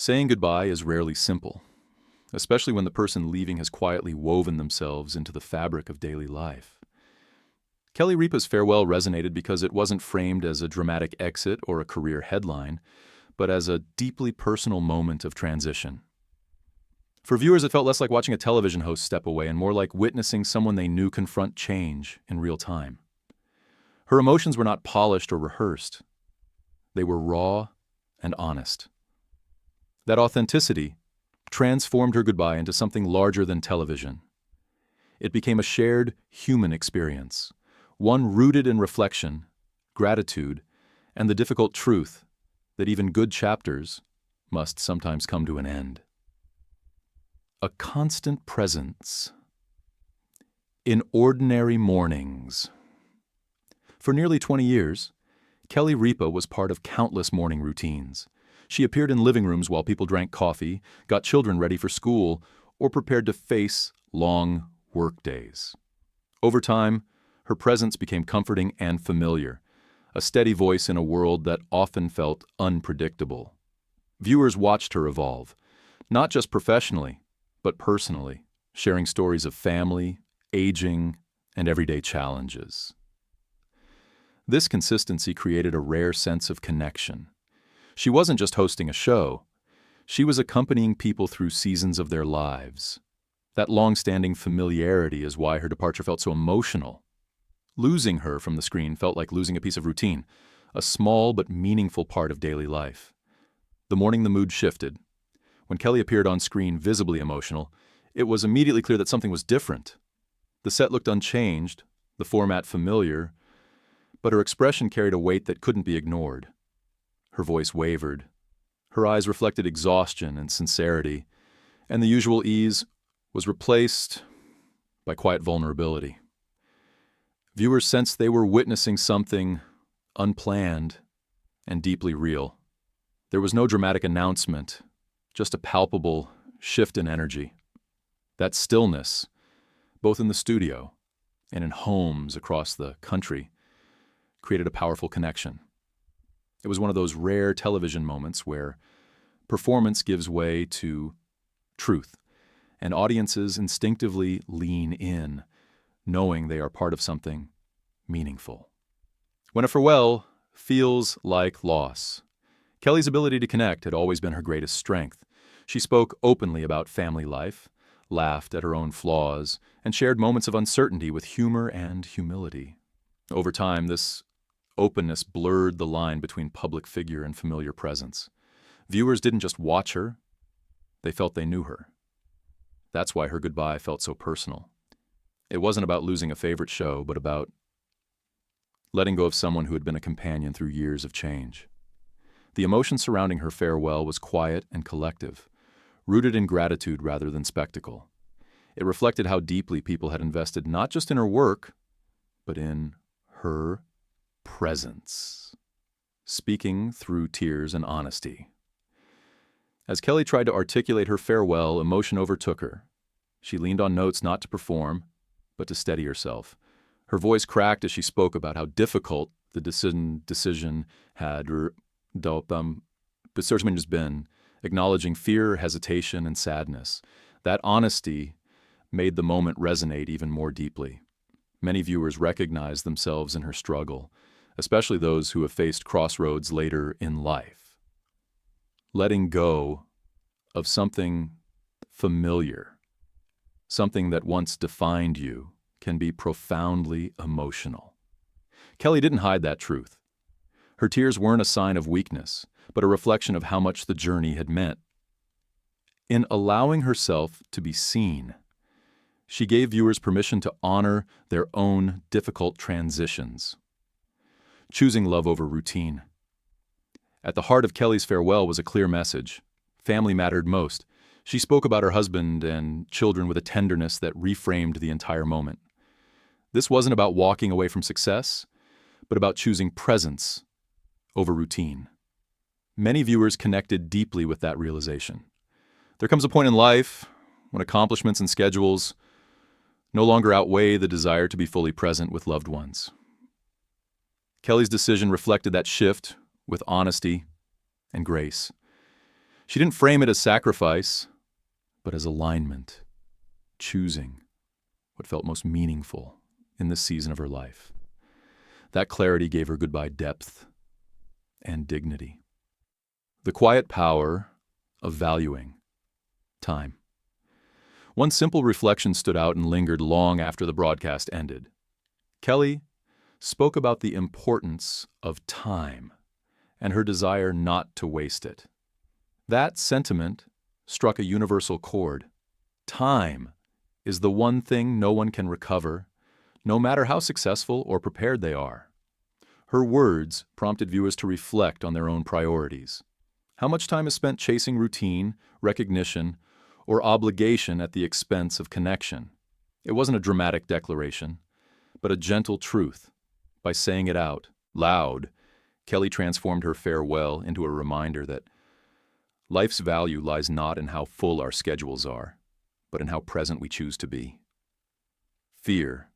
Saying goodbye is rarely simple, especially when the person leaving has quietly woven themselves into the fabric of daily life. Kelly Ripa's farewell resonated because it wasn't framed as a dramatic exit or a career headline, but as a deeply personal moment of transition. For viewers, it felt less like watching a television host step away and more like witnessing someone they knew confront change in real time. Her emotions were not polished or rehearsed. They were raw and honest. That authenticity transformed her goodbye into something larger than television. It became a shared human experience, one rooted in reflection, gratitude, and the difficult truth that even good chapters must sometimes come to an end. A constant presence. In ordinary mornings. For nearly 20 years, Kelly Ripa was part of countless morning routines. She appeared in living rooms while people drank coffee, got children ready for school, or prepared to face long work days. Over time, her presence became comforting and familiar, a steady voice in a world that often felt unpredictable. Viewers watched her evolve, not just professionally, but personally, sharing stories of family, aging, and everyday challenges. This consistency created a rare sense of connection. She wasn't just hosting a show. She was accompanying people through seasons of their lives. That long-standing familiarity is why her departure felt so emotional. Losing her from the screen felt like losing a piece of routine, a small but meaningful part of daily life. The morning the mood shifted. When Kelly appeared on screen visibly emotional, it was immediately clear that something was different. The set looked unchanged, the format familiar, but her expression carried a weight that couldn't be ignored. Her voice wavered. Her eyes reflected exhaustion and sincerity, and the usual ease was replaced by quiet vulnerability. Viewers sensed they were witnessing something unplanned and deeply real. There was no dramatic announcement, just a palpable shift in energy. That stillness, both in the studio and in homes across the country, created a powerful connection. It was one of those rare television moments where performance gives way to truth, and audiences instinctively lean in, knowing they are part of something meaningful. When a farewell feels like loss, Kelly's ability to connect had always been her greatest strength. She spoke openly about family life, laughed at her own flaws, and shared moments of uncertainty with humor and humility. Over time, this openness blurred the line between public figure and familiar presence. Viewers didn't just watch her, they felt they knew her. That's why her goodbye felt so personal. It wasn't about losing a favorite show, but about letting go of someone who had been a companion through years of change. The emotion surrounding her farewell was quiet and collective, rooted in gratitude rather than spectacle. It reflected how deeply people had invested not just in her work, but in her presence, speaking through tears and honesty. As Kelly tried to articulate her farewell, emotion overtook her. She leaned on notes not to perform, but to steady herself. Her voice cracked as she spoke about how difficult the decision had been, acknowledging fear, hesitation, and sadness. That honesty made the moment resonate even more deeply. Many viewers recognized themselves in her struggle, especially those who have faced crossroads later in life. Letting go of something familiar, something that once defined you, can be profoundly emotional. Kelly didn't hide that truth. Her tears weren't a sign of weakness, but a reflection of how much the journey had meant. In allowing herself to be seen, she gave viewers permission to honor their own difficult transitions. Choosing love over routine. At the heart of Kelly's farewell was a clear message. Family mattered most. She spoke about her husband and children with a tenderness that reframed the entire moment. This wasn't about walking away from success, but about choosing presence over routine. Many viewers connected deeply with that realization. There comes a point in life when accomplishments and schedules no longer outweigh the desire to be fully present with loved ones. Kelly's decision reflected that shift with honesty and grace. She didn't frame it as sacrifice, but as alignment, choosing what felt most meaningful in this season of her life. That clarity gave her goodbye depth and dignity. The quiet power of valuing time. One simple reflection stood out and lingered long after the broadcast ended. Kelly spoke about the importance of time and her desire not to waste it. That sentiment struck a universal chord. Time is the one thing no one can recover, no matter how successful or prepared they are. Her words prompted viewers to reflect on their own priorities. How much time is spent chasing routine, recognition, or obligation at the expense of connection? It wasn't a dramatic declaration, but a gentle truth. By saying it out, loud, Kelly transformed her farewell into a reminder that life's value lies not in how full our schedules are, but in how present we choose to be. Fear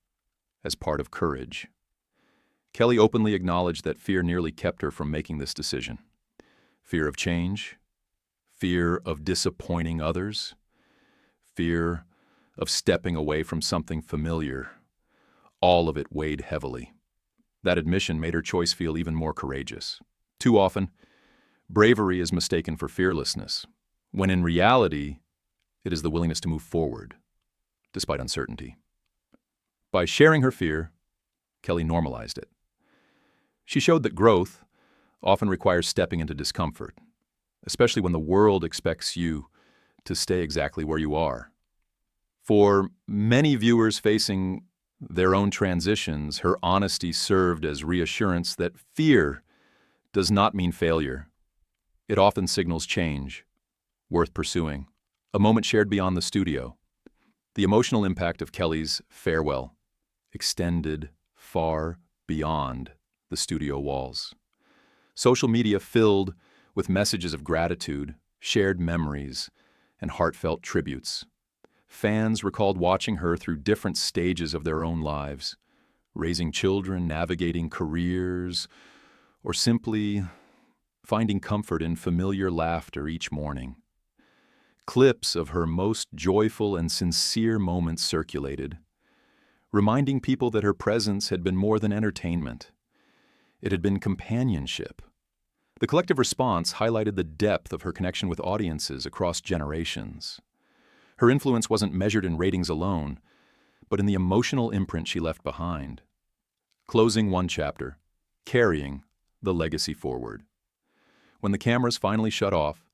as part of courage. Kelly openly acknowledged that fear nearly kept her from making this decision. Fear of change, fear of disappointing others, fear of stepping away from something familiar. All of it weighed heavily. That admission made her choice feel even more courageous. Too often, bravery is mistaken for fearlessness, when in reality, it is the willingness to move forward, despite uncertainty. By sharing her fear, Kelly normalized it. She showed that growth often requires stepping into discomfort, especially when the world expects you to stay exactly where you are. For many viewers facing their own transitions, her honesty served as reassurance that fear does not mean failure. It often signals change, worth pursuing, a moment shared beyond the studio. The emotional impact of Kelly's farewell extended far beyond the studio walls. Social media filled with messages of gratitude, shared memories, and heartfelt tributes. Fans recalled watching her through different stages of their own lives, raising children, navigating careers, or simply finding comfort in familiar laughter each morning. Clips of her most joyful and sincere moments circulated, reminding people that her presence had been more than entertainment. It had been companionship. The collective response highlighted the depth of her connection with audiences across generations. Her influence wasn't measured in ratings alone, but in the emotional imprint she left behind. Closing one chapter, carrying the legacy forward. When the cameras finally shut off,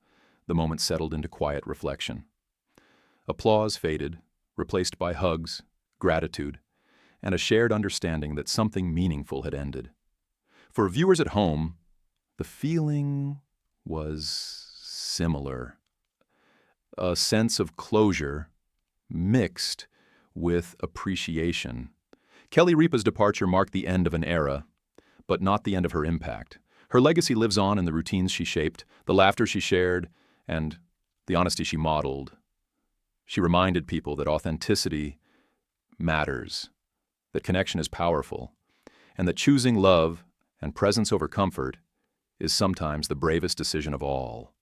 the moment settled into quiet reflection. Applause faded, replaced by hugs, gratitude, and a shared understanding that something meaningful had ended. For viewers at home, the feeling was similar. A sense of closure mixed with appreciation. Kelly Ripa's departure marked the end of an era, but not the end of her impact. Her legacy lives on in the routines she shaped, the laughter she shared, and the honesty she modeled. She reminded people that authenticity matters, that connection is powerful, and that choosing love and presence over comfort is sometimes the bravest decision of all.